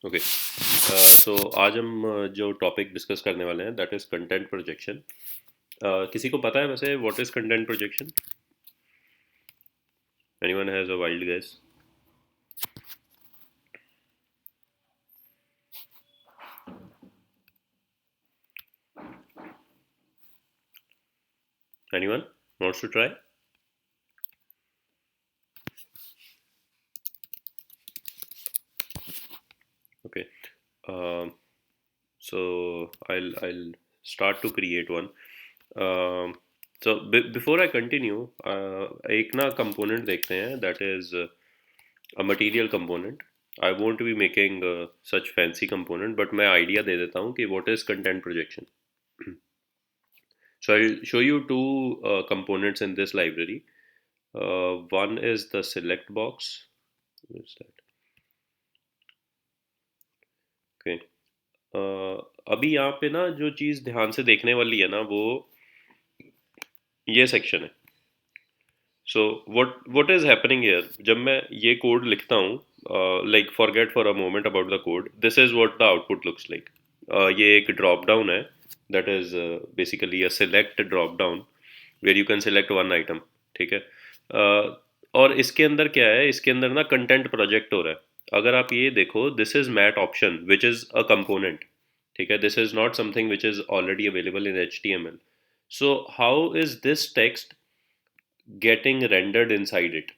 Okay. सो आज हम जो टॉपिक डिस्कस करने वाले हैं दैट इज़ कंटेंट प्रोजेक्शन। किसी को पता है वैसे what is content projection? Anyone has a wild guess? Anyone wants to try? Okay. So I'll start to create one. So before I continue, एक ना component देखते हैं that is a material component. I won't be making such fancy component, but मैं idea दे देता हूँ कि what is content projection. So I'll show you two components in this library. One is the select box. What is that? Okay. अभी यहाँ पे ना जो चीज़ ध्यान से देखने वाली है ना वो ये सेक्शन है. सो what is happening here? जब मैं ये कोड लिखता हूँ, like forget for a moment about the code. This is what the output looks like. ये एक drop down है that is basically a select drop down where you can select one item. ठीक है. और इसके अंदर क्या है, इसके अंदर ना कंटेंट प्रोजेक्ट हो रहा है. अगर आप ये देखो, this is mat option which is a component. ठीक है, this is not something which is already available in HTML. So how is this text getting rendered inside it?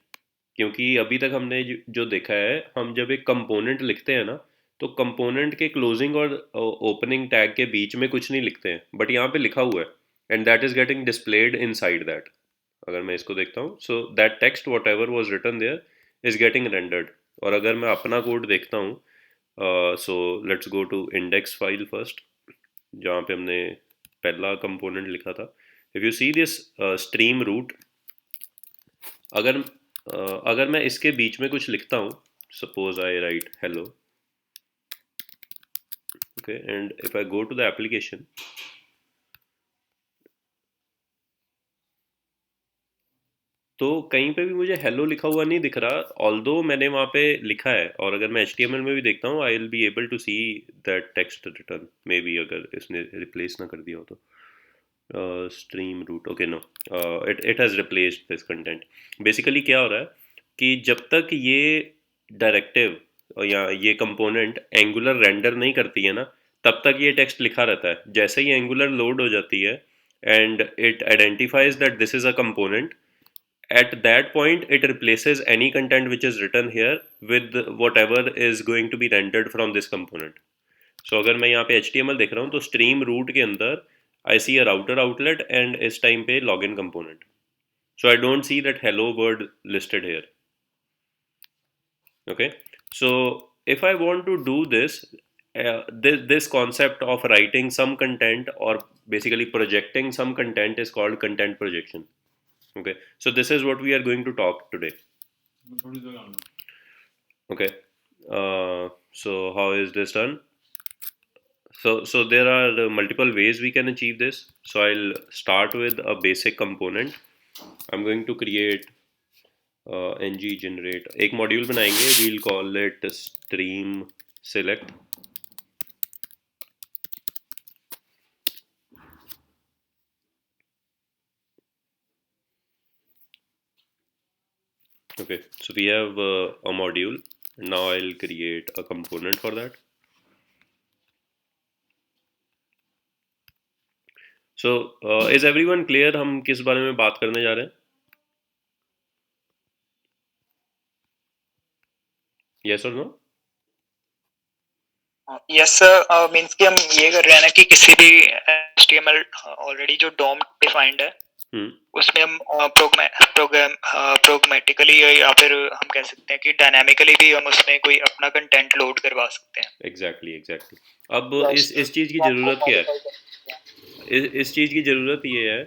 क्योंकि अभी तक हमने जो देखा है, हम जब एक कंपोनेंट लिखते हैं ना, तो कंपोनेंट के क्लोजिंग और ओपनिंग टैग के बीच में कुछ नहीं लिखते हैं, बट यहाँ पे लिखा हुआ है and that is getting displayed inside that. अगर मैं इसको देखता हूँ, so that text whatever was written there is getting rendered. और अगर मैं अपना कोड देखता हूँ, so let's go to index file first, जहाँ पे हमने पहला कंपोनेंट लिखा था. If you see this stream root, अगर अगर मैं इसके बीच में कुछ लिखता हूँ, suppose I write hello, okay, and if I go to the application, तो कहीं पे भी मुझे हेलो लिखा हुआ नहीं दिख रहा, ऑल्दो मैंने वहाँ पे लिखा है. और अगर मैं HTML में भी देखता हूँ, I will be able to see that text return, maybe अगर इसने रिप्लेस ना कर दिया हो तो. Stream root, okay, no, it has replaced this content. Basically क्या हो रहा है कि जब तक ये डायरेक्टिव या ये कंपोनेंट एंगुलर रेंडर नहीं करती है ना, तब तक ये टेक्स्ट लिखा रहता है. जैसे ही एंगुलर लोड हो जाती है and it identifies that this is a component, at that point it replaces any content which is written here with whatever is going to be rendered from this component. So अगर मैं यहाँ पे HTML देख रहा हूँ, तो stream root के अंदर I see a router outlet and इस टाइम पे login component. So I don't see that hello word listed here. Okay. So if I want to do this, this concept of writing some content or basically projecting some content is called content projection. Okay. So this is what we are going to talk today. Okay. So how is this done? So there are multiple ways we can achieve this. So I'll start with a basic component. I'm going to create ng generate. एक module बनाएंगे. We'll call it stream select. Okay. So we have a module. Now I'll create a component for that. So is everyone clear हम किस बारे में बात करने जा रहे हैं? Yes or no? Yes sir, means कि हम ये कर रहे हैं ना कि किसी भी HTML ऑलरेडी जो डॉम डिफाइंड है, उसमें हम प्रोग्रामेटिकली या फिर हम कह सकते हैं कि डायनामिकली भी हम उसमें कोई अपना कंटेंट लोड करवा सकते हैं. एग्जैक्टली. अब इस चीज़ की ज़रूरत क्या है? इस चीज़ की ज़रूरत ये है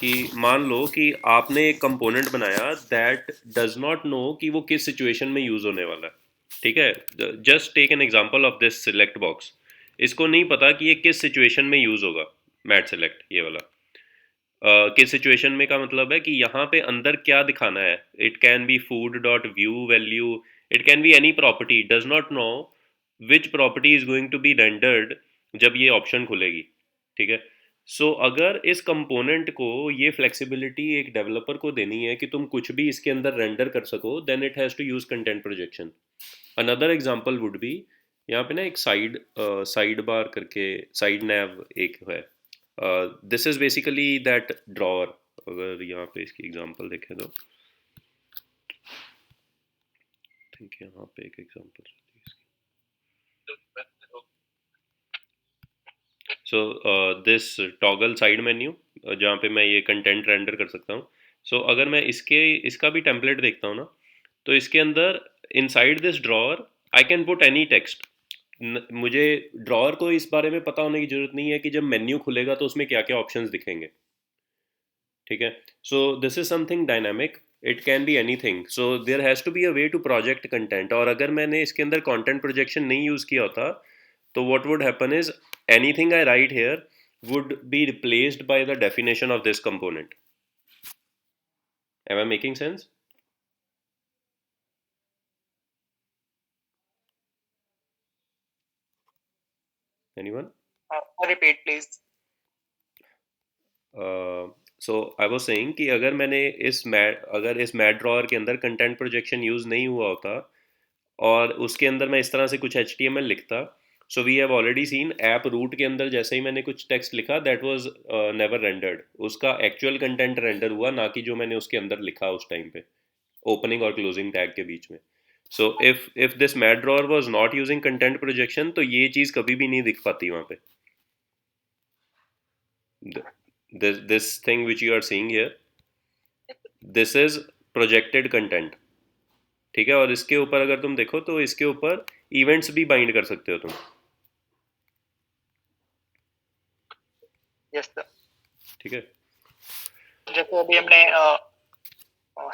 कि मान लो कि आपने एक कंपोनेंट बनाया दैट डज नॉट नो कि वो किस सिचुएशन में यूज़ होने वाला है. ठीक है, just take an example of this select box. इसको नहीं पता कि ये किस सिचुएशन में यूज़ होगा. मैट सेलेक्ट ये वाला किस सिचुएशन में का मतलब है कि यहाँ पे अंदर क्या दिखाना है. It can be food dot view value, it can be any property, does not know which property is going to be rendered जब ये ऑप्शन खुलेगी, ठीक है। सो अगर इस कंपोनेंट को ये फ्लेक्सिबिलिटी एक डेवलपर को देनी है कि तुम कुछ भी इसके अंदर रेंडर कर सको, then it has to use content projection. Another example would be, यहाँ पे ना एक साइड बार करके साइड नैव एक है, this is basically that drawer. अगर यहाँ पे इसकी एग्जांपल देखें तो थिंक यहाँ पे एक example, so this toggle side menu जहाँ पे मैं ये कंटेंट रेंडर कर सकता हूँ। सो अगर मैं इसका भी टेम्पलेट देखता हूँ ना, तो इसके अंदर inside this drawer I can put any text. मुझे ड्रॉअर को इस बारे में पता होने की जरूरत नहीं है कि जब मेन्यू खुलेगा तो उसमें क्या क्या ऑप्शंस दिखेंगे, ठीक है। So this is something dynamic, it can be anything, so there has to be a way to project content. और अगर मैंने इसके अंदर कंटेंट प्रोजेक्शन नहीं यूज़ किया होता, तो what would happen is anything I write here would be replaced by the definition of this component. Am I making sense? Anyone? Repeat please. So I was saying कि अगर इस mat drawer के अंदर content projection use नहीं हुआ होता और उसके अंदर मैं इस तरह से कुछ HTML लिखता, so we have already seen app root के अंदर जैसे ही मैंने कुछ टेक्स्ट लिखा दैट वाज नेवर रेंडर्ड, उसका एक्चुअल कंटेंट रेंडर हुआ, ना कि जो मैंने उसके अंदर लिखा उस टाइम पे ओपनिंग और क्लोजिंग टैग के बीच में। So if this mat drawer was not using content projection, तो ये चीज़ कभी भी नहीं दिख पाती वहाँ पे। This thing which you are seeing here, this is projected content, ठीक है। और इसके ऊपर अगर तुम देखो तो इसके ऊपर इवेंट्स भी बाइंड कर सकते हो तुम। Yes sir. ठीक है, जैसे अभी हमने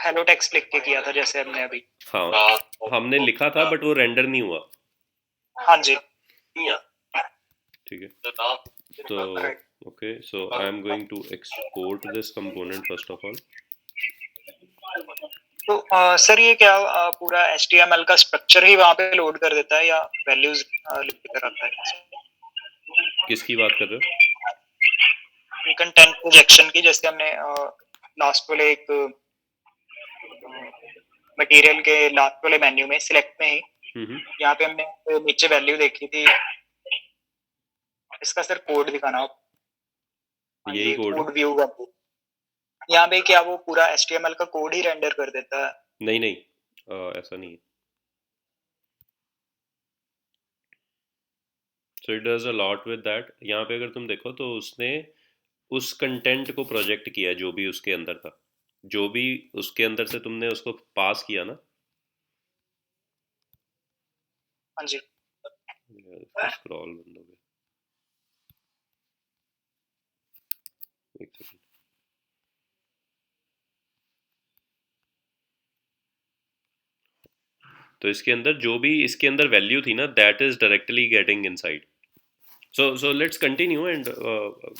हेलो टेक्स्ट लिख के किया था, जैसे हमने अभी। हाँ, हमने लिखा था बट वो रेंडर नहीं हुआ। हाँ जी, ठीक है। तो okay, so I am going to export this component first of all. तो सर ये क्या पूरा HTML का स्ट्रक्चर ही वहाँ पे लोड कर देता है या वैल्यूज लिख कर आता है? किसकी बात कर रहे हो? कंटेंट प्रोजेक्शन की, जैसे हमने लास्ट वाले एक मटेरियल के लास्ट वाले मेन्यू में सिलेक्ट में ही यहाँ पे हमने नीचे वैल्यू देखी थी। इसका सर कोड दिखाना आप। यही कोड व्यू का यहाँ पे क्या वो पूरा HTML का कोड ही रेंडर कर देता है? नहीं नहीं, ऐसा नहीं है। So it does a lot with that. यहाँ पे अगर तुम देखो तो उसने उस कंटेंट को प्रोजेक्ट किया जो भी उसके अंदर था, जो भी उसके अंदर से तुमने उसको पास किया ना। हाँ जी, स्क्रॉल बंद हो गया, एक सेकंड। तो इसके अंदर जो भी इसके अंदर वैल्यू थी ना, that is directly getting inside. So let's continue and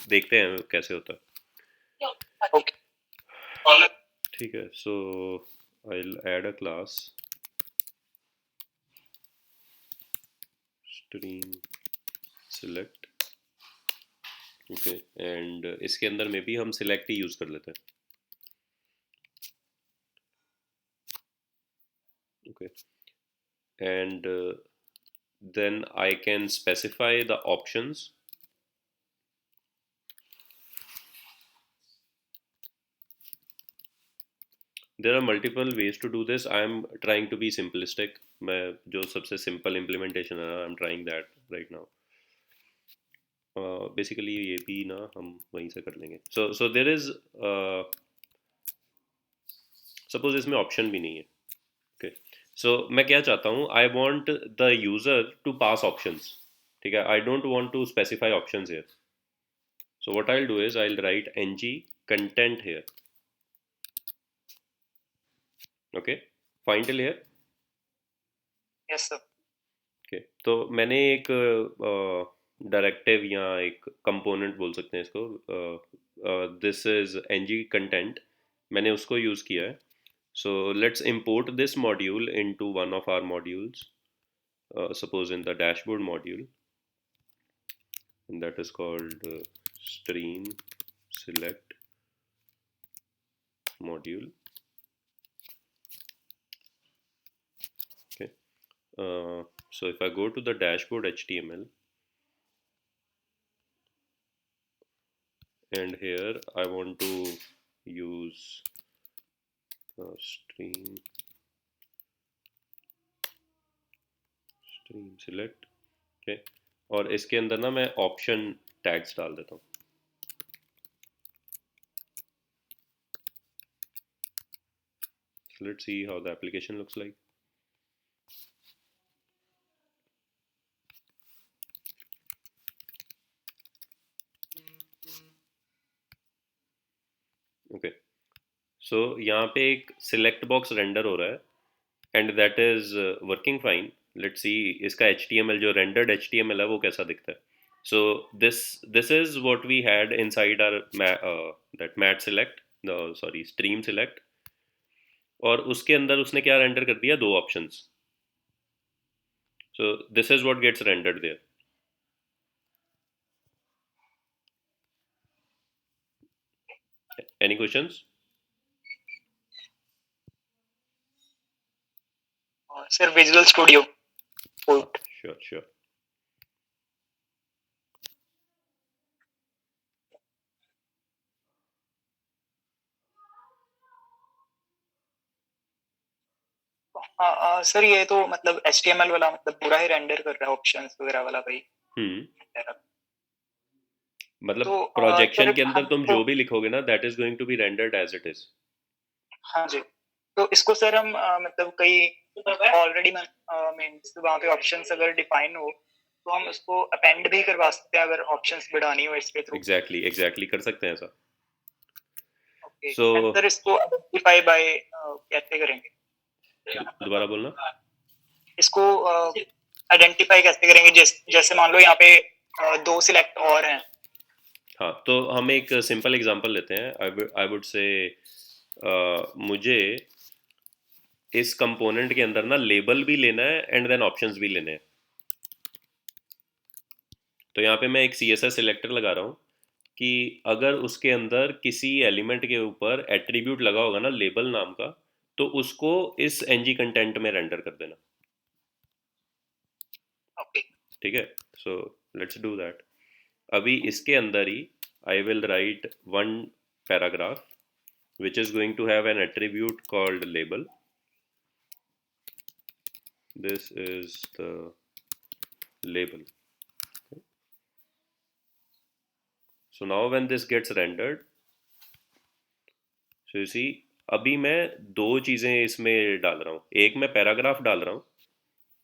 देखते हैं कैसे होता है। ओके, ठीक है। So I will add a class stream select, okay, and इसके अंदर में भी हम सिलेक्ट ही यूज कर लेते हैं, okay. And then I can specify the options. There are multiple ways to do this. I am trying to be simplistic. मैं जो सबसे simple implementation है ना, I'm trying that right now. Basically ये भी ना हम वहीं से कर लेंगे। So there is suppose इसमें option भी नहीं है, okay. So मैं क्या चाहता हूँ, I want the user to pass options, ठीक है। I don't want to specify options here. So what I'll do is I'll write ng content here. Okay, fine till here. Yes sir. Okay, तो मैंने एक directive या एक component बोल सकते हैं इसको, दिस इज ng कंटेंट, मैंने उसको यूज़ किया है। So let's import this module into one of our modules. suppose in the dashboard module, and that is called stream select module. Okay, so if I go to the dashboard HTML, and here I want to use stream select. Okay, और इसके अंदर ना मैं option tags डाल देता हूँ. So let's see how the application looks like. Okay, so यहाँ पे एक select box render हो रहा है, and that is working fine. Let's see इसका HTML जो rendered HTML है वो कैसा दिखता है. So this is what we had inside our that mat select, no sorry stream select, और उसके अंदर उसने क्या render कर दिया, दो options. So this is what gets rendered there. Any questions? Sir, Visual Studio port. Sure. Sir ये तो मतलब HTML वाला मतलब पूरा ही रेंडर कर रहा है ऑप्शंस वगैरह वाला भाई. मतलब तो प्रोजेक्शन के अंदर तुम जो भी लिखोगे ना, that is going to be rendered as it is. हाँ जी. तो इसको सर हम मतलब कई ऑलरेडी मींस वहाँ पे ऑप्शंस अगर डिफाइन हो तो हम उसको अपेंड भी करवा सकते हैं अगर ऑप्शंस बढ़ानी हो इसके थ्रू. एग्जैक्टली कर सकते हैं ऐसा. ओके, सर इसको आइडेंटिफाई बाय कैसे करेंगे? दोबारा बोलना. इसको आइडेंटिफाई कैसे करेंगे? जैसे मान लो यहाँ पे दो सिलेक्ट और हैं. हाँ, तो हम एक सिंपल एग्जांपल लेते हैं. आई वुड से मुझे इस कंपोनेंट के अंदर ना लेबल भी लेना है एंड देन ऑप्शंस भी लेने हैं. तो यहाँ पे मैं एक CSS सिलेक्टर लगा रहा हूँ कि अगर उसके अंदर किसी एलिमेंट के ऊपर एट्रीब्यूट लगा होगा ना लेबल नाम का, तो उसको इस ng कंटेंट में रेंडर कर देना. ठीक है, सो लेट्स डू दैट. अभी इसके अंदर ही I will write one paragraph which is going to have an attribute called label. This is the label. Okay. So now when this gets rendered, so you see अभी मैं दो चीज़ें इसमें डाल रहा हूँ. एक मैं पैराग्राफ डाल रहा हूँ,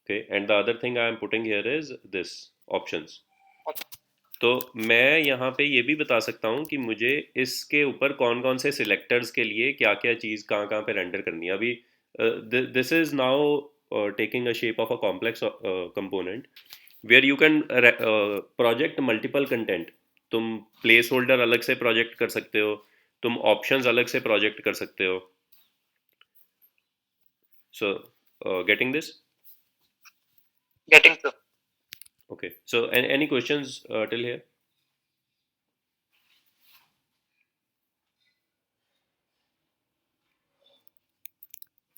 okay, and the other thing I am putting here is this options. तो मैं यहाँ पे ये भी बता सकता हूँ कि मुझे इसके ऊपर कौन कौन से सिलेक्टर्स के लिए क्या क्या चीज़ कहाँ कहाँ पे रेंडर करनी है. अभी this is now taking a shape of a complex component where you can project multiple content. तुम प्लेस होल्डर अलग से प्रोजेक्ट कर सकते हो, तुम ऑप्शंस अलग से प्रोजेक्ट कर सकते हो. So getting this? Getting. Okay, so any questions till here?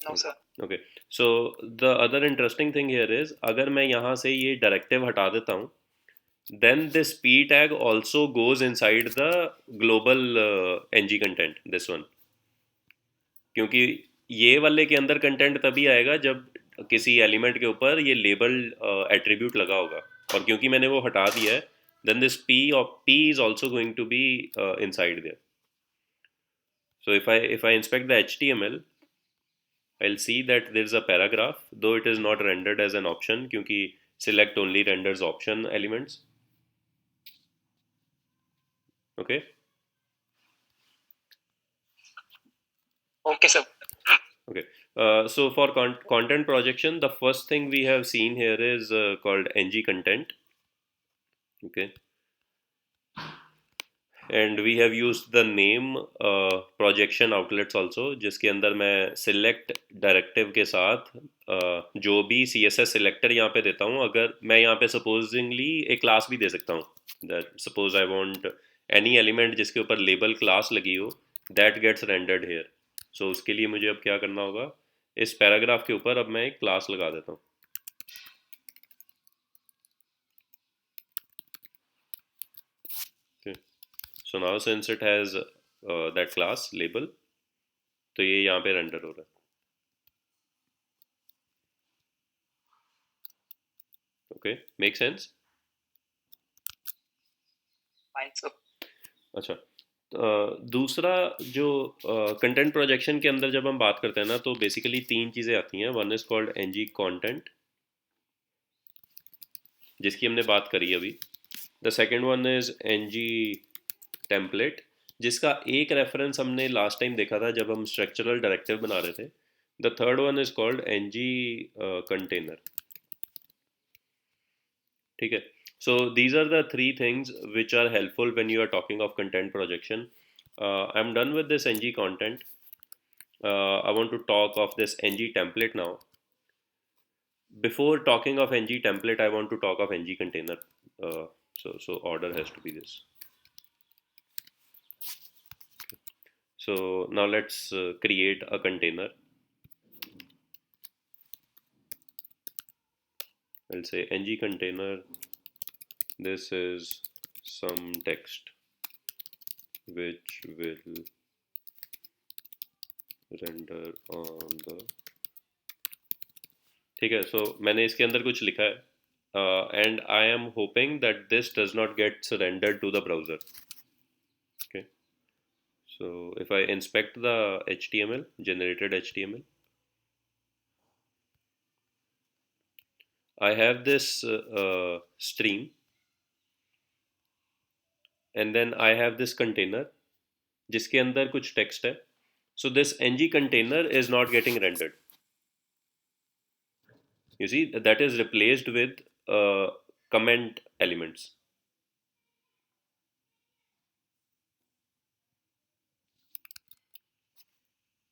No sir. Okay, so the other interesting thing here is अगर मैं यहाँ से ये डायरेक्टिव हटा देता हूँ, then this p tag also goes inside the global ng content, this one. क्योंकि ये वाले के अंदर कंटेंट तभी आएगा जब किसी एलिमेंट के ऊपर ये लेबल एट्रीब्यूट लगा होगा, और क्योंकि मैंने वो हटा दिया है, then this p is also going to be inside there. So if I inspect the HTML, I'll see that there's a paragraph, though it is not rendered as an option क्योंकि select only renders option elements. Okay. Okay sir. Okay. So for content projection, the first thing we have seen here is called ng content. Okay. And we have used the name projection outlets also, जिसके अंदर मैं select directive के साथ जो भी सी S S selector यहाँ पे देता हूँ, अगर मैं यहाँ पे सपोजिंगली एक क्लास भी दे सकता हूँ, that suppose I want any element जिसके ऊपर लेबल क्लास लगी हो, दैट गेट्स रेंडर्ड हेयर। सो उसके लिए मुझे अब क्या करना होगा, इस पैराग्राफ के ऊपर अब मैं एक क्लास लगा देता हूँ। So now since it has that class label, तो ये यहाँ पे रेंडर हो रहा है। Okay, make sense? Fine sir. अच्छा, दूसरा जो कंटेंट प्रोजेक्शन के अंदर जब हम बात करते हैं ना, तो बेसिकली तीन चीज़ें आती हैं। One is called N G content, जिसकी हमने बात करी अभी। The second one is N G template, जिसका एक रेफरेंस हमने लास्ट टाइम देखा था जब हम स्ट्रक्चरल डायरेक्टिव बना रहे थे। The third one is called N G container. ठीक है, so these are the three things which are helpful when you are talking of content projection. I'm done with this ng content. I want to talk of this ng template now. Before talking of ng template, I want to talk of ng container. So order has to be this. So now let's create a container. I'll say ng container. This is some text which will render on the, ठीक है। सो मैंने इसके अंदर कुछ लिखा है, and I am hoping that this does not get surrendered to the browser. Okay, so if I inspect the HTML, generated HTML, I have this stream, and then I have this container जिसके अंदर कुछ text है। So this ng container is not getting rendered. You see, that is replaced with comment elements.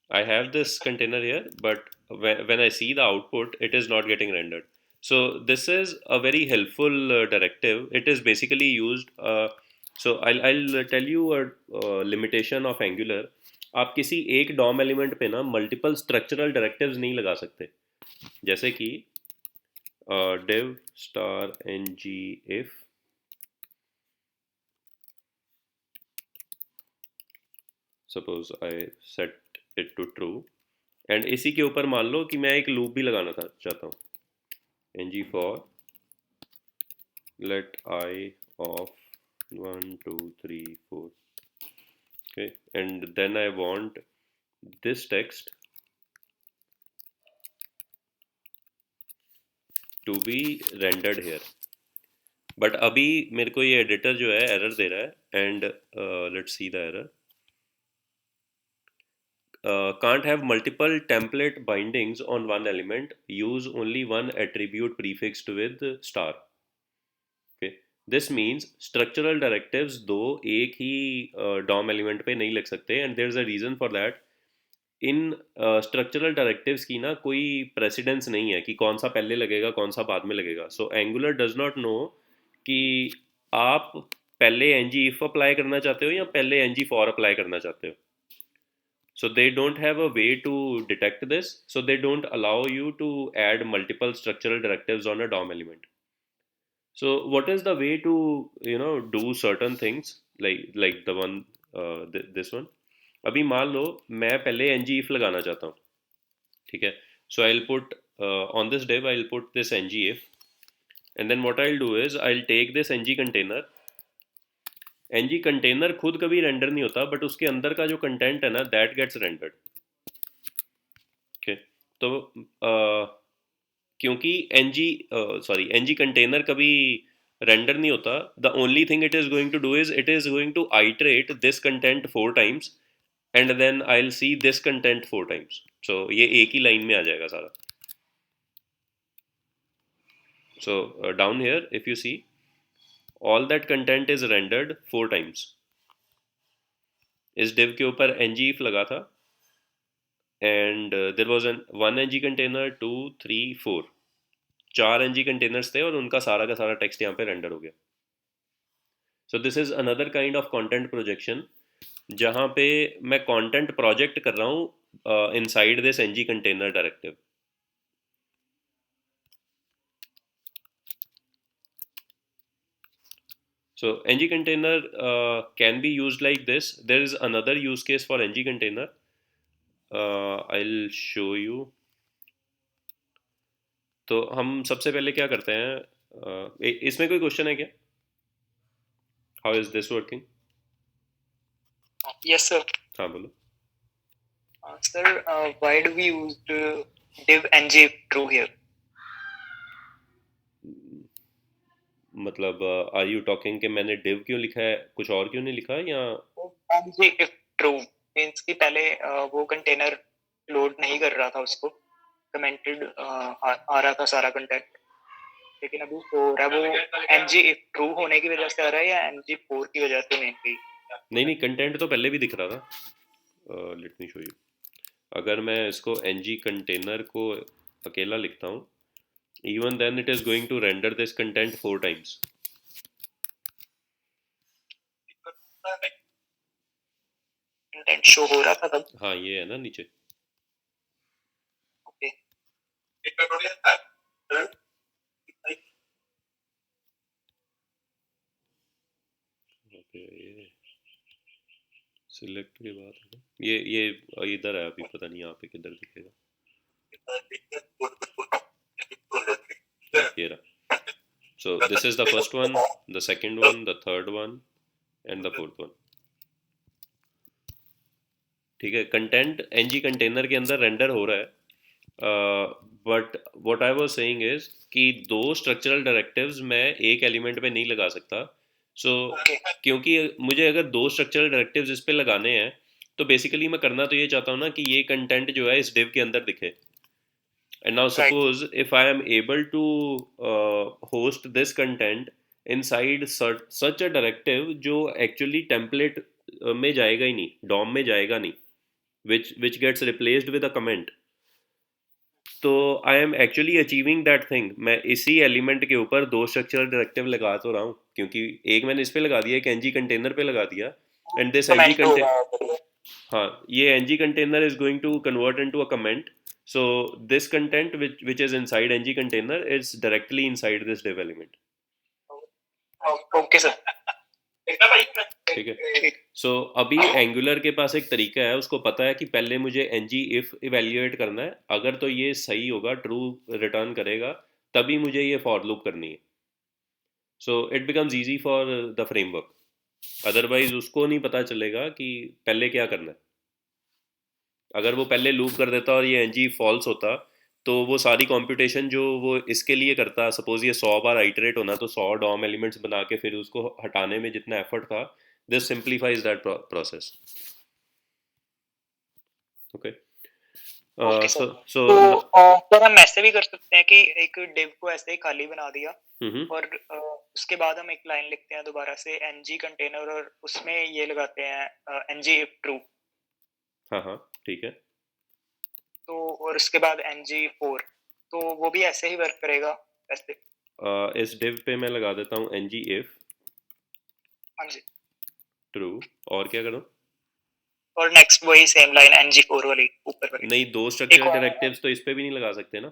I have this container here, but when I see the output, it is not getting rendered. So this is a very helpful directive. It is basically used. So I'll tell you a limitation of Angular. आप किसी एक DOM element पे ना multiple structural directives नहीं लगा सकते, जैसे कि div star ng if, suppose I set it to true, and इसी के ऊपर मान लो कि मैं एक लूप भी लगाना चाहता हूँ, ng for let I of 1 2 3 4, okay, and then I want this text to be rendered here. But अभी मेरे को ये एडिटर जो है एरर दे रहा है, and let's see the error. Can't have multiple template bindings on one element, use only one attribute prefixed with star. Okay, this means structural directives दो एक ही DOM एलिमेंट पे नहीं लिख सकते, and there is a reason for that. इन structural directives की ना कोई प्रेसिडेंस नहीं है कि कौन सा पहले लगेगा कौन सा बाद में लगेगा। So angular does not no कि आप पहले ng if अप्लाई करना चाहते हो या पहले ng for अप्लाई करना चाहते हो। So they don't have a way to detect this, so they don't allow you to add multiple structural directives on a DOM element. So what is the way to do certain things like the one this one? अभी मान लो मैं पहले ng if लगाना चाहता हूँ, ठीक है। So I'll put on this div I'll put this ng if, and then what I'll do is I'll take this ng container. ng container खुद कभी रेंडर नहीं होता, बट उसके अंदर का जो कंटेंट है ना दैट गेट्स रेंडर्ड। ओके, तो क्योंकि ng कंटेनर कभी रेंडर नहीं होता, the only thing it is going to do is it is going to iterate this content 4 times, and then I will see this content 4 times। So ये एक ही line में आ जाएगा सारा। So down here if you see, all that content is rendered 4 times. इस div के ऊपर ng if लगा था, and there was an 1 ng container, 2, 3, 4, 4 ng containers थे और उनका सारा का सारा टेक्स्ट यहाँ पे रेंडर हो गया. सो this is another kind of content projection, जहाँ पे मैं कंटेंट प्रोजेक्ट कर रहा हूँ inside this ng container directive. So ng container can be used like this. There is another use case for ng container. I'll show you. तो हम सबसे पहले क्या करते हैं, इसमें कोई क्वेश्चन है क्या? How is this working? Yes, sir. हाँ बोलो. Sir, why do we use the div ng true here? मतलब आर यू टॉकिंग कि मैंने div क्यों लिखा है, कुछ और क्यों नहीं लिखा, या ng if true means कि पहले वो कंटेनर लोड नहीं कर रहा था, उसको कमेंटेड आ रहा था सारा कंटेंट, लेकिन अभी हो रहा है वो ng if true होने की वजह से आ रहा है या ng4 की वजह से मेनली? नहीं, कंटेंट तो पहले भी दिख रहा था. Let me show you. अगर मैं इसको ng कंटेनर को अकेला लिखता हूँ, even then it is going to render this content 4 times. Content show हो रहा था तब. हाँ, ये है ना नीचे. ओके. ये सिलेक्ट के बाद है ना? ये इधर है, अभी पता नहीं यहाँ पे किधर दिखेगा. ये रहा. So this is the first one, the second one, the third one and the fourth one. ठीक है, कंटेंट ng कंटेनर के अंदर रेंडर हो रहा है, but what I was saying is कि 2 स्ट्रक्चरल डायरेक्टिव्स मैं एक एलिमेंट पे नहीं लगा सकता. सो क्योंकि मुझे अगर 2 स्ट्रक्चरल डायरेक्टिव्स इस पे लगाने हैं, तो बेसिकली मैं करना तो ये चाहता हूँ ना कि ये कंटेंट जो है इस div के अंदर दिखे. And now suppose if I am able to host this content inside such a directive जो actually template में जाएगा ही नहीं, DOM में जाएगा नहीं, which gets replaced with a comment. तो I am actually achieving that thing. मैं इसी एलिमेंट के ऊपर 2 स्ट्रक्चरल डायरेक्टिव लगा तो रहा हूँ, क्योंकि एक मैंने इस पे लगा दिया, एक ng कंटेनर पे लगा दिया, एंड दिस ng कंटेनर, हाँ, ये ng container is going to convert into a comment. So this content which is inside ng container is directly inside this div element. Okay sir. ठीक है. So अभी angular के पास एक तरीका है, उसको पता है कि पहले मुझे ng if इवेल्युएट करना है, अगर तो ये सही होगा, ट्रू रिटर्न करेगा, तभी मुझे ये फॉर लूप करनी है. So it becomes easy for the framework. Otherwise उसको नहीं पता चलेगा कि पहले क्या करना है. अगर वो पहले लूप कर देता और ये ng फॉल्स होता, तो वो सारी कंप्यूटेशन जो वो इसके लिए करता, सपोज ये 100 बार आइटरेट होना, तो 100 डॉम एलिमेंट्स बना के फिर उसको हटाने में जितना एफर्ट था, this simplifies that process. Okay. Sir हम ऐसे भी कर सकते हैं कि एक div को ऐसे ही खाली बना दिया और उसके बाद हम एक लाइन लिखते हैं दोबारा से ng कंटेनर और उसमें ये लगाते हैं ng if true. हाँ, ठीक है. तो और उसके बाद ng4, तो वो भी ऐसे ही वर्क करेगा ऐसे. इस div पे मैं लगा देता हूँ ng if हाँ जी. true, और क्या करूँ? और नेक्स्ट वही सेम लाइन ng4 वाली ऊपर वाली. नहीं, 2 स्ट्रक्चरल डायरेक्टिव्स तो इस पे भी नहीं लगा सकते ना.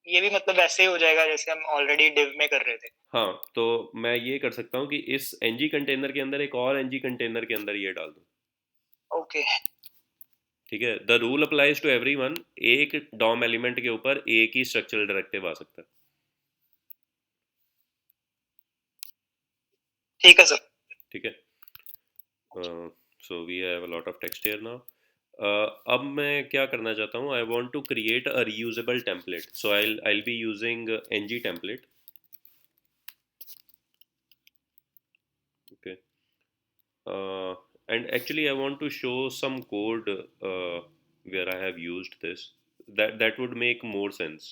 ये भी मतलब ऐसे ही हो जाएगा जैसे हम ऑलरेडी div में कर रहे थे. हाँ, तो मैं ये कर सकता हूँ कि इस ng कंटेनर के अंदर एक और ng कंटेनर के अंदर ये डाल दूँ. ओके. ठीक है. The rule applies to everyone. एक डॉम एलिमेंट के ऊपर एक ही स्ट्रक्चरल डायरेक्टिव आ सकता है. ठीक है सर. ठीक है. So we have a lot of text here now. अब मैं क्या करना चाहता हूँ, I want to create a reusable template. So I be using ng template. Okay. And actually I want to show some code where I have used this. That would make more sense.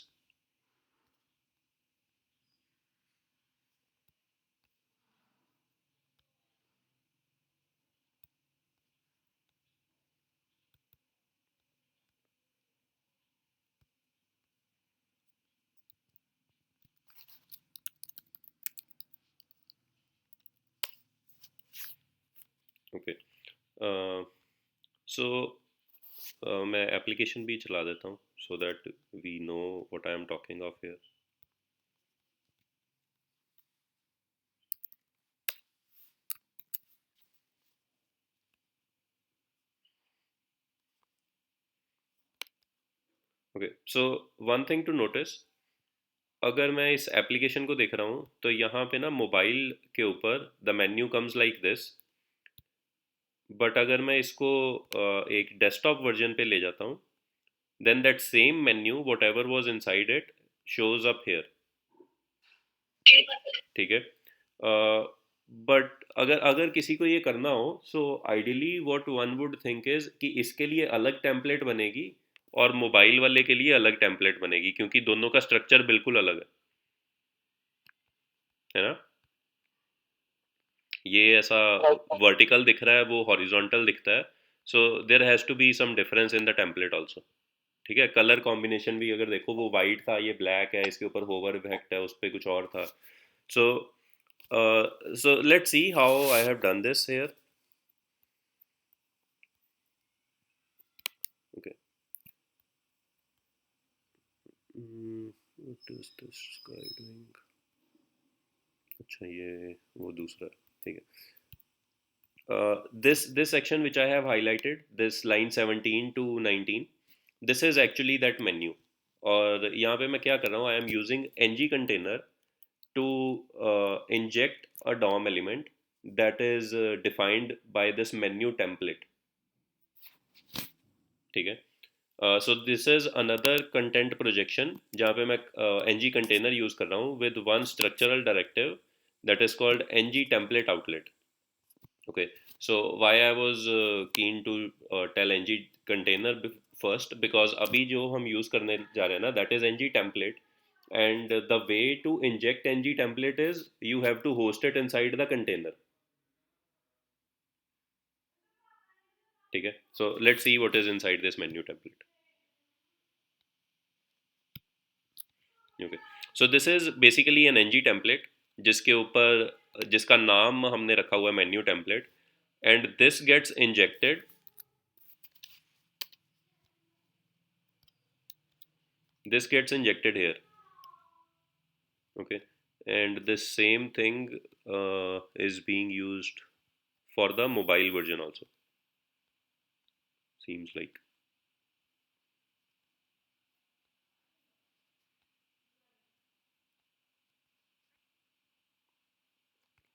So मैं application भी चला देता हूँ so that we know what I am talking of here. Okay, so one thing to notice, अगर मैं इस application को देख रहा हूँ तो यहाँ पे ना मोबाइल के ऊपर the menu comes like this. But अगर मैं इसको एक डेस्कटॉप वर्जन पे ले जाता हूँ, then that same menu whatever was inside it shows up here. ठीक है. बट अगर अगर किसी को ये करना हो, so ideally what one would think is कि इसके लिए अलग टेम्पलेट बनेगी और मोबाइल वाले के लिए अलग टेम्पलेट बनेगी, क्योंकि दोनों का स्ट्रक्चर बिल्कुल अलग है ना. ये ऐसा वर्टिकल दिख रहा है, वो हॉरिजॉन्टल दिखता है. So there has to be some difference in the template also. ठीक है. कलर कॉम्बिनेशन भी अगर देखो, वो वाइट था, ये ब्लैक है, इसके ऊपर होवर इफेक्ट है, उस पर कुछ और था. सो so let's see how I have done this here. Okay. What is this guy doing? अच्छा, ये वो दूसरा है. ठीक है. This section which I have highlighted, this line 17 to 19, this is actually that menu. और यहाँ पे मैं क्या कर रहा हूँ, I am using ng container to inject a DOM element that is defined by this menu template. ठीक है. So this is another content projection जहाँ पे मैं ng container use कर रहा हूँ with one structural directive that is called ng template outlet. Okay, so why I was keen to tell ng container first, because अभी जो हम use करने जा रहे हैं ना, that is ng template, and the way to inject ng template is you have to host it inside the container. ठीक है. So let's see what is inside this menu template. Okay, so this is basically an ng template जिसके ऊपर जिसका नाम हमने रखा हुआ है menu template, and this gets injected. This gets injected here. Okay, and this same thing is being used for the mobile version also, seems like.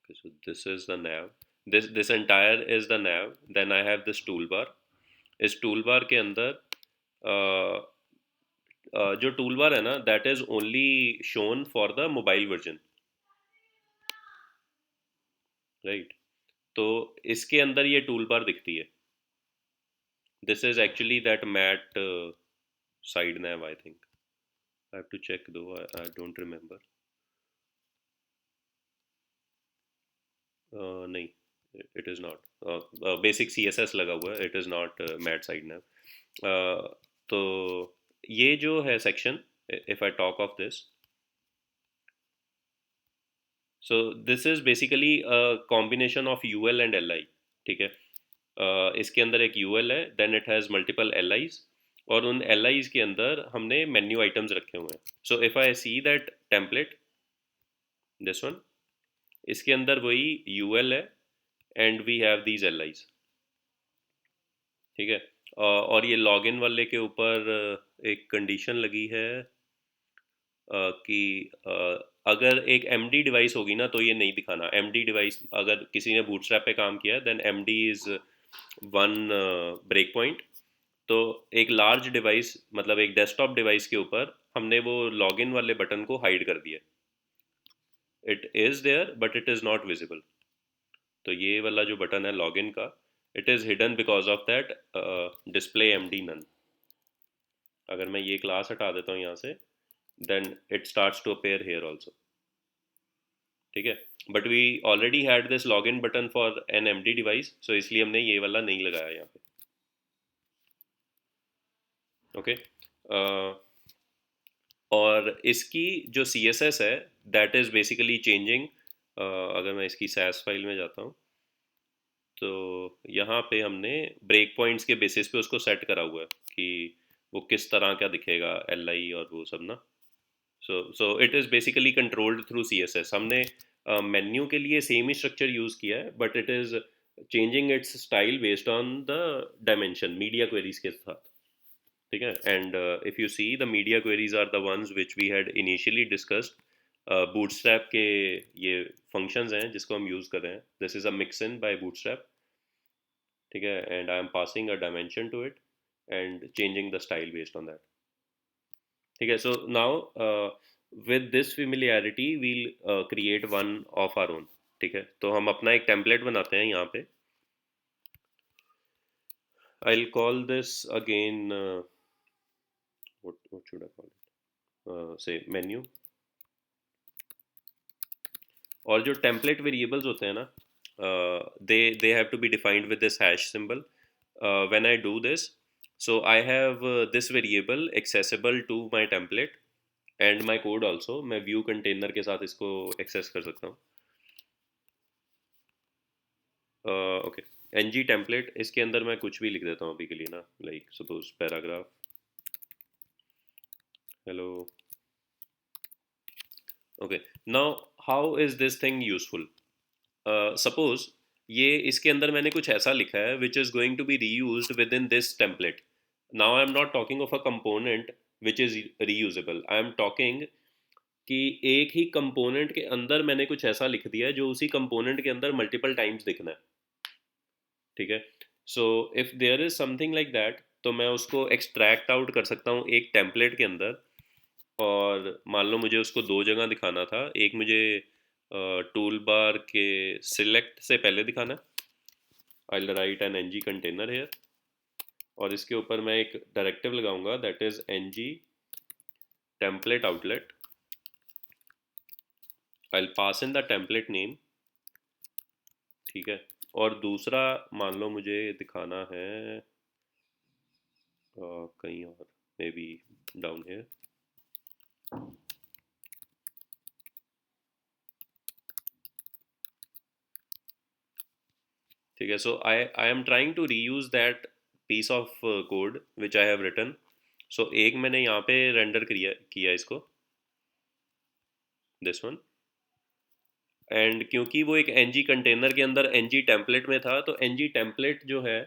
Okay, so this is the nav. This entire is the nav. Then I have this toolbar. इस toolbar के अंदर जो toolbar है ना, that is only shown for the mobile version, right? तो इसके अंदर ये toolbar दिखती है. This is actually that mat side nav, I think. I have to check though. I don't remember. नहीं, it is not. Basic CSS लगा हुआ है. It is not mat side nav. तो ये जो है section, if I talk of this, so this is basically a combination of UL and LI. ठीक है. इसके अंदर एक UL है, then it has multiple LIs, और उन LIs के अंदर हमने menu items रखे हुए हैं. So if I see that template, this one, इसके अंदर वही UL है and we have these LIs. ठीक है. और ये लॉगिन वाले के ऊपर एक कंडीशन लगी है कि अगर एक MD डिवाइस होगी ना तो ये नहीं दिखाना. MD डिवाइस अगर किसी ने बूटस्ट्रैप पे काम किया है, then MD is one break point. तो एक लार्ज डिवाइस, मतलब एक डेस्कटॉप डिवाइस के ऊपर हमने वो लॉगिन वाले बटन को हाइड कर दिया. It is there but it is not visible. तो ये वाला जो बटन है लॉगिन का, it is hidden because of that display MD none. अगर मैं ये क्लास हटा देता हूँ यहाँ से, then it starts to appear here also. ठीक है. But we already had this login button for an MD device, so इसलिए हमने ये वाला नहीं लगाया यहाँ पे. ओके. और इसकी जो CSS है, दैट इज बेसिकली चेंजिंग. अगर मैं इसकी SAS फाइल में जाता हूँ, तो यहाँ पे हमने ब्रेक पॉइंट्स के बेसिस पे उसको सेट करा हुआ है कि वो किस तरह का दिखेगा एल आई और वो सब ना. So it is basically controlled through C S S. हमने मेन्यू के लिए सेम ही स्ट्रक्चर यूज़ किया है but it is changing its style based on the dimension media queries के साथ. ठीक है. And if you see the media queries are the ones which we had initially discussed. Bootstrap के ये functions हैं जिसको हम यूज़ कर रहे हैं. This is a mixin by bootstrap. ठीक है. And I am passing a dimension to it and changing the style based on that. ठीक है. So now with this familiarity we'll create one of our own. ठीक है. तो हम अपना एक टेम्पलेट बनाते हैं यहाँ पे. आई will call this again. what should I call it? Say menu. और जो टेम्पलेट वेरिएबल्स होते हैं ना, they have to be defined with this hash symbol. When I do this, so I have this variable accessible to my template and my code also. मैं view container के साथ इसको access कर सकता हूँ. ओके. ng template इसके अंदर मैं कुछ भी लिख देता हूँ अभी के लिए ना, like suppose paragraph hello. Okay. Now how is this thing useful? Suppose ये इसके अंदर मैंने कुछ ऐसा लिखा है which is going to be reused within this template. Now I am not talking of a component which is reusable. I am talking कि एक ही component के अंदर मैंने कुछ ऐसा लिख दिया है जो उसी component के अंदर multiple times दिखना है. ठीक है. So if there is something like that, तो मैं उसको extract out कर सकता हूँ एक template के अंदर. और मान लो मुझे उसको दो जगह दिखाना था. एक मुझे टूल बार के सिलेक्ट से पहले दिखाना है. I will write an ng container here और इसके ऊपर मैं एक डायरेक्टिव लगाऊंगा that is ng template outlet. I will pass in the template name. ठीक है. और दूसरा मान लो मुझे दिखाना है कहीं और, मे बी डाउन हेयर. ठीक है. So I am trying to reuse that piece of code which I have written. So एक मैंने यहाँ पे रेंडर किया इसको, दिस वन. एंड क्योंकि वो एक ng कंटेनर के अंदर ng टेम्पलेट में था, तो ng टेम्पलेट जो है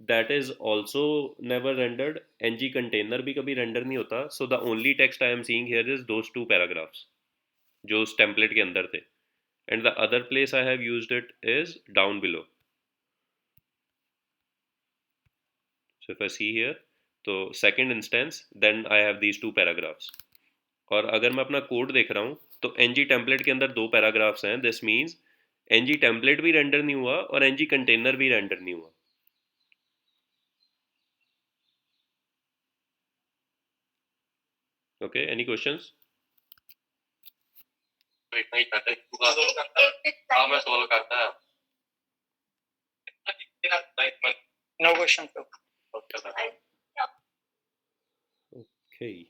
that is also never rendered. ng container भी कभी रेंडर नहीं होता. So the only text I am seeing here is those two paragraphs जो उस टेम्पलेट के अंदर थे. And the other place I have used it is down below. So if I see here, तो second instance, then I have these two paragraphs. और अगर मैं अपना कोड देख रहा हूँ तो ng टेम्पलेट के अंदर दो पैराग्राफ्स हैं. दिस मीन्स ng टेम्पलेट भी रेंडर नहीं हुआ और ng कंटेनर भी रेंडर नहीं हुआ. ओके. Any questions? नहीं करते हाँ मैं सॉल्व करता है. No question. Okay.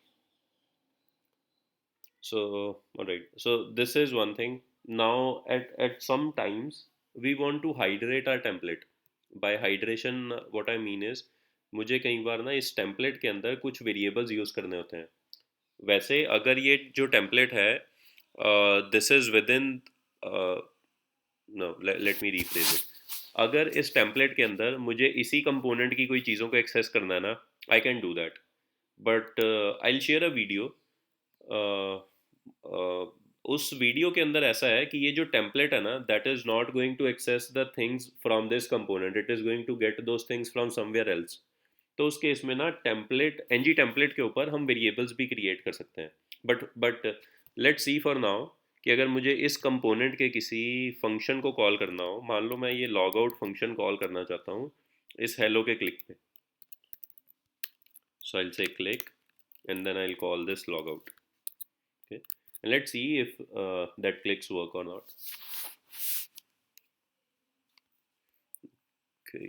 So, all right. So this is one thing. Now, at some times we want to hydrate our template. By hydration, what I mean is, मुझे कई बार ना इस टेम्पलेट के अंदर कुछ वेरिएबल्स यूज़ करने होते हैं. वैसे अगर ये जो टेम्पलेट है this is within no let me rephrase it. अगर इस टेम्पलेट के अंदर मुझे इसी कंपोनेंट की कोई चीज़ों को एक्सेस करना है ना, I can do that. But I will share a video. उस वीडियो के अंदर ऐसा है कि ये जो टेम्पलेट है ना that is not going to access the things from this component. It is going to get those things from somewhere else. तो उस केस में ना टेम्पलेट ng टेम्पलेट के ऊपर हम वेरिएबल्स भी क्रिएट कर सकते हैं. But let's see for now कि अगर मुझे इस कंपोनेंट के किसी फंक्शन को कॉल करना हो, मान लो मैं ये लॉग आउट फंक्शन कॉल करना चाहता हूँ इस हेलो के क्लिक पे. So I will say click and then I will call this log out. Okay. And let's see if that clicks work और नॉट. ओके.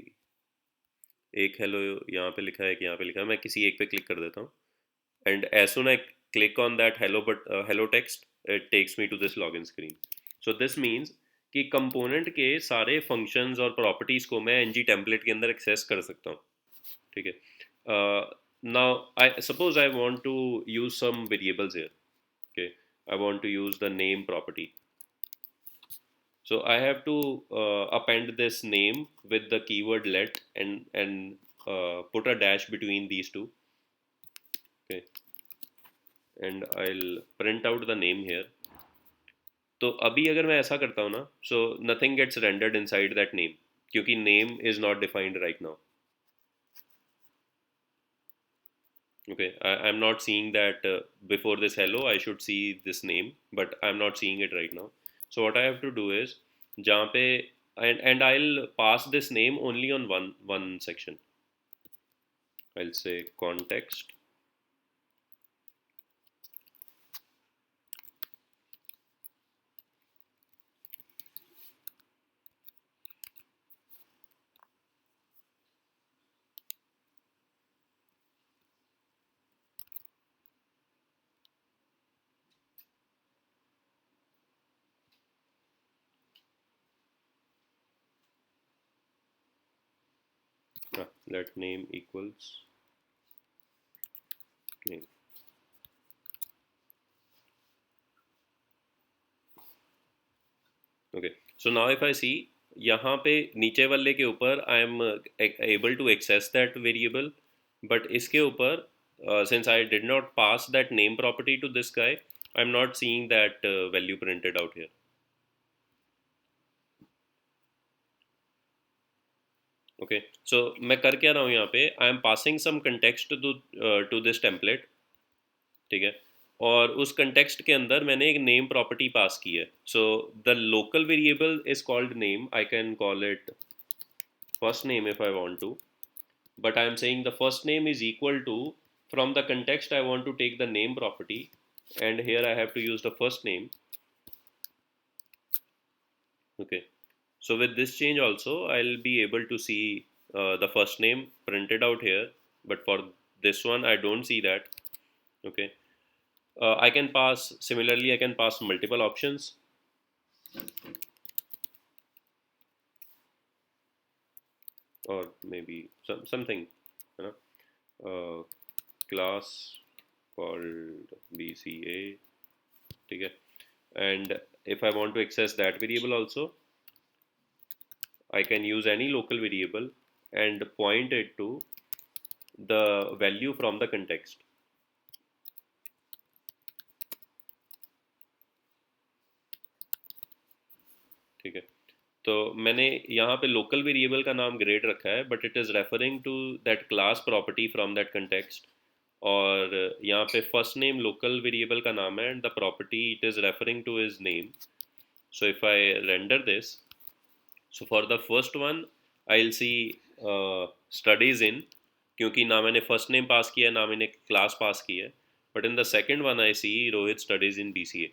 एक हेलो यहाँ पे लिखा है कि यहाँ पे लिखा है. मैं किसी एक पे क्लिक कर देता हूँ and as soon I click on that hello text, it takes me to this login screen. So this means कि कंपोनेंट के सारे फंक्शंस और प्रॉपर्टीज को मैं ng टेम्पलेट के अंदर एक्सेस कर सकता हूँ. ठीक है. Now I suppose I want to use some variables here. Okay, I want to use the name property. So I have to append this name with the keyword let and put a dash between these two. Okay, and I'll print out the name here. तो अभी अगर मैं ऐसा करता हूँ ना, so nothing gets rendered inside that name क्योंकि name is not defined right now. Okay, I'm not seeing that before this hello I should see this name, but I'm not seeing it right now. So what I have to do is जहाँ पे and I'll pass this name only on one section. I'll say context. Let name equals name. Okay, so now if I see यहाँ पे नीचे वाले के ऊपर I am able to access that variable, but इसके ऊपर since I did not pass that name property to this guy, I'm not seeing that value printed out here. Okay, so मैं कर क्या रहा हूँ यहाँ पे I am passing some context to this template. ठीक है, और उस context के अंदर मैंने एक name property पास की है. So the local variable is called name. I can call it first name if I want to, but I am saying the first name is equal to, from the context I want to take the name property, and here I have to use the first name. Okay, so with this change also I'll be able to see the first name printed out here, but for this one I don't see that. Okay, I can pass, similarly I can pass multiple options. Or maybe something, you know, class called BCA. Okay, and if I want to access that variable also, I can use any local variable and point it to the value from the context. ठीक है, तो मैंने यहाँ पे local variable का नाम grade रखा है, but it is referring to that class property from that context. और यहाँ पे फर्स्ट नेम लोकल वेरिएबल का नाम है and the property it is referring two is name. So if I render this, so for the first one I will C studies in, क्योंकि ना मैंने first name पास किया ना मैंने क्लास पास की है. But in the second one I see Rohit studies in BCA.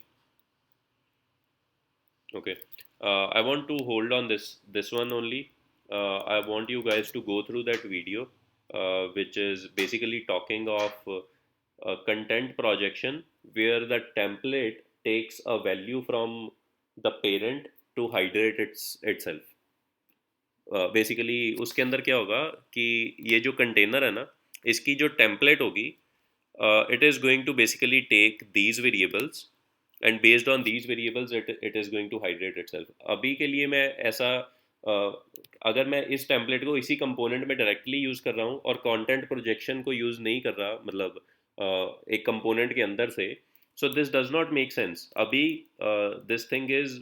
Okay, I want to hold on this one only. I want you guys to go through that video, which is basically talking of content projection, where the template takes a value from the parent to hydrate itself. Basically उसके अंदर क्या होगा कि ये जो container है ना, इसकी जो टेम्पलेट होगी, it is going to basically take these variables and based on these variables it is going to hydrate itself. अभी के लिए मैं ऐसा अगर मैं इस टेम्पलेट को इसी कंपोनेंट में डायरेक्टली यूज़ कर रहा हूँ और कंटेंट प्रोजेक्शन को यूज़ नहीं कर रहा, मतलब एक कंपोनेंट के अंदर से, so this does not make sense. अभी दिस थिंग इज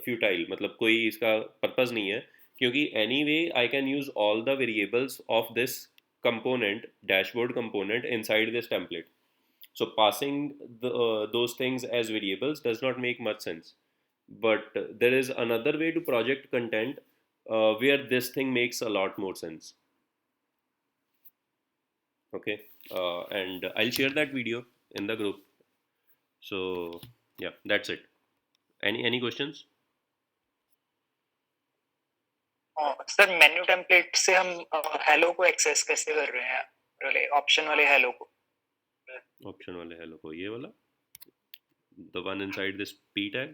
फ्यूटाइल, मतलब कोई इसका पर्पज़ नहीं है, क्योंकि any way I can use all the variables of this component, dashboard component inside this template. So passing those things as variables does not make much sense. But there is another way to project content where this thing makes a lot more sense. Okay, and I'll share that video in the group. So yeah, that's it. Any questions? Sir menu template से हम hello को access कैसे कर रहे हैं, वाले option वाले hello को? ऑप्शन वाले हेलो को, ये वाला, the one inside this p tag.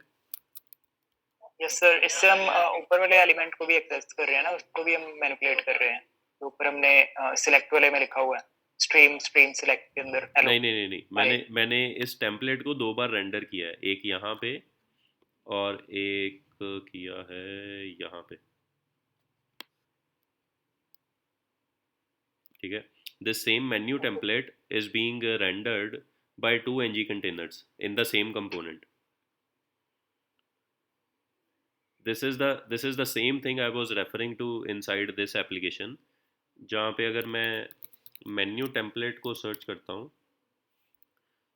Yes sir, इससे हम ऊपर वाले एलिमेंट को भी एक्सेस कर रहे हैं ना, उसको भी हम मैनिपुलेट कर रहे हैं। तो ऊपर हमने सिलेक्ट वाले में लिखा हुआ है स्ट्रीम सिलेक्ट के अंदर हेलो नहीं नहीं नहीं नहीं, मैंने इस टेम्पलेट को 2 बार रेंडर किया है, एक यहाँ पे और एक किया है यहाँ पे, ठीक है। This same menu template is being rendered by 2 ng containers in the same component. This is the same thing I was referring to inside this application, जहाँ पे अगर मैं मेन्यू टेम्पलेट को सर्च करता हूँ,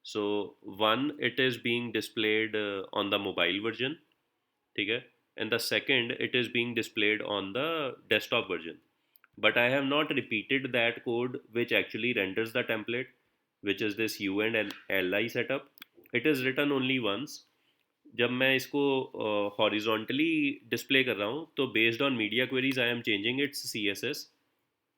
so one it is being displayed on the mobile version, ठीक है, and the second it is being displayed on the desktop version, but I have not repeated that code which actually renders the template, which is this u and li setup. It is written only once. जब मैं इसको horizontally display कर रहा हूँ तो based on media queries I am changing it's CSS,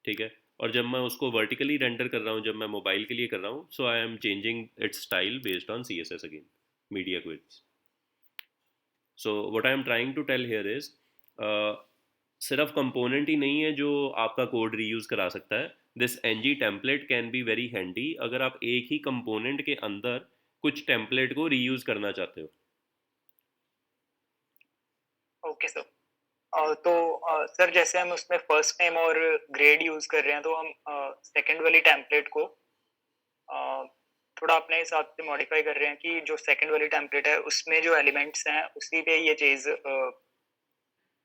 ठीक है। और जब मैं उसको वर्टिकली रेंडर कर रहा हूँ, जब मैं मोबाइल के लिए कर रहा हूँ, so I am changing its style based on CSS again, media queries. So what I am trying to tell here is, सिर्फ कंपोनेंट ही नहीं है जो आपका कोड रीयूज़ करा सकता है। This ng template can be very handy अगर आप एक ही कंपोनेंट के अंदर कुछ टेम्पलेट को रीयूज़ करना चाहते हो। Okay sir. तो सर जैसे हम उसमें फर्स्ट नेम और ग्रेड यूज कर रहे हैं, तो हम सेकंड वाली टेम्पलेट को थोड़ा अपने हिसाब से मॉडिफाई कर रहे हैं कि जो सेकंड वाली टेम्पलेट है उसमें जो एलिमेंट्स हैं उसी पे ये चीज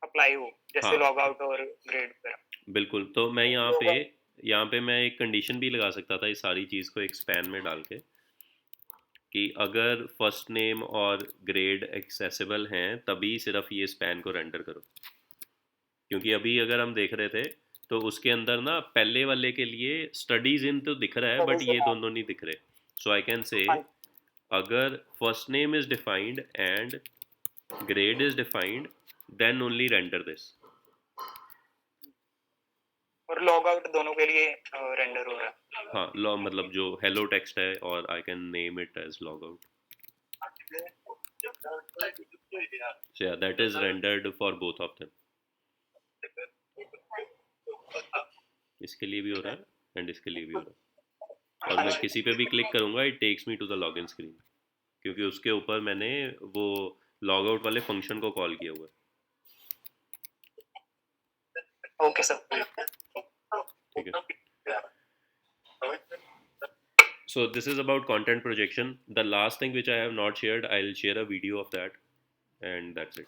अप्लाई हो, जैसे हाँ लॉग आउट और ग्रेड वगैरह। बिल्कुल, तो मैं यहाँ पे मैं एक कंडीशन भी लगा सकता था इस सारी चीज़ को एक स्पैन में डाल के, कि अगर फर्स्ट नेम और ग्रेड एक्सेसिबल हैं तभी सिर्फ ये स्पैन को रेंडर करो। क्योंकि अभी अगर हम देख रहे थे तो उसके अंदर ना पहले वाले के लिए स्टडीज इन तो दिख रहा है बट ये दोनों नहीं दिख रहे। सो आई कैन से अगर first name is defined and grade is defined then only render this. और लॉग आउट दोनों के लिए रेंडर हो रहा है। हाँ मतलब जो हेलो टेक्स्ट है और I can name it as log out, so yeah that is rendered for both of them। इसके लिए भी हो रहा है एंड इसके लिए भी हो रहा है, और मैं किसी पे भी क्लिक करूंगा it takes me to the login screen, क्योंकि उसके ऊपर मैंने वो लॉग आउट वाले फंक्शन को कॉल किया हुआ है। ओके सर, ठीक है। So this is about content projection. The last thing which I have not shared, I'll share a video of that, and that's it.